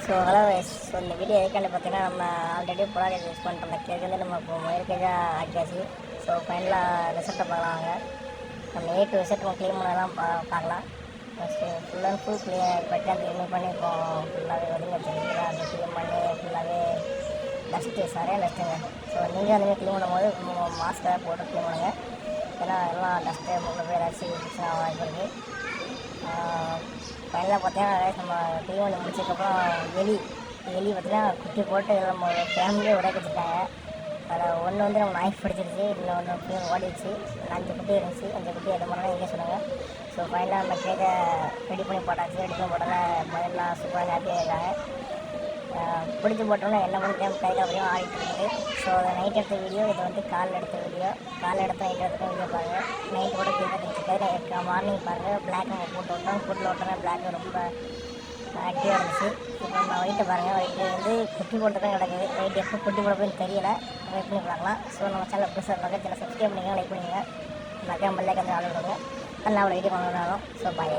So hello so இந்த video எதுக்காண்டி பார்த்தீங்கன்னா நம்ம ஆல்ரெடி ப்ராடக்ட் யூஸ் பண்ணிட்டு அந்த கேக் வந்து நம்ம இப்போ முயற்சியாக ஆக்கியாச்சு. ஸோ ஃபைனலாக ரிசல்ட்டை பார்க்கலாங்க. நம்ம A to Z க்ளீன் பண்ணலாம் பார்க்கலாம். ஃபஸ்ட்டு ஃபுல் அண்ட் ஃபுல் பெட்டாக க்ளீன் பண்ணி இப்போ ஃபுல்லாகவே ஒதுங்க வச்சுருக்கீங்களா அந்த க்ளீன் பண்ணி ஃபுல்லாகவே டஸ்ட்டு சரியாக டஸ்ட்டுங்க. ஸோ நீங்கள் அதுமாதிரி க்ளீன் பண்ணும்போது மாஸ்க்காக போட்டு க்ளீன் பண்ணுங்க. ஏன்னா எல்லாம் டஸ்ட்டு முன்னே போய் ஏதாச்சும் பிரச்சனை வாய்ப்பு இருக்குது. ஃபைனலாக பார்த்தீங்கன்னா நம்ம க்ளீன் பண்ணி முடிச்சதுக்கப்புறம் எலி பார்த்தீங்கன்னா குட்டி போட்டு நம்ம ஃபேமிலியே உடைக்க வச்சுருக்காங்க. அதில் ஒன்று வந்து நம்ம நாய்க்கு பிடிச்சிருச்சு, இன்னொன்று ஓடிடுச்சு. 5 குட்டி இருந்துச்சு. 5 குட்டி எது மாதிரிலாம் எங்கே சொன்னாங்க. ஸோ ஃபைனலாக நம்ம கேக்கை ரெடி பண்ணி போட்டாச்சு. ரெடி பண்ணி போட்டோன்னா மொதல்லாம் சூப்பராக ஹாப்பியாக இருக்காங்க. பிடிச்சி போட்டோன்னா என்ன பண்ணி கையில் அப்படியும் ஆடிட்டு இருக்குது. ஸோ அதை நைட் எடுத்த வீடியோ, இது வந்து காலைல எடுத்த வீடியோ. காலைல எடுத்த நைட் எடுத்த வீடியோ பாருங்கள். நைட்டு கூட கேட்க தெரிஞ்சுக்காது. மார்னிங் பாருங்கள் பிளாக் நம்ம போட்டு விட்டோம். போட்டில் விட்டோன்னா பிளாக் ரொம்ப ஆக்டிவாக இருந்துச்சு. இப்போ நம்ம ஒயிட்டை பாருங்கள். ஒயிட்டு வந்து குட்டி போட்டு தான் கிடக்குது. ஒயிட் எப்போ குட்டி போட போய் தெரியல. வெயிட் பண்ணி பார்க்கலாம். ஸோ நம்ம சேனல் புதுசாக பக்கத்தில் சப்ஸ்கிரைப் பண்ணிங்க, லைக் பண்ணிங்க. மறக்காம பெல் ஐக்கான் ஆல் கொடுங்க. நல்லா அவ்வளோ வீடியோ பண்ணணும். So bye.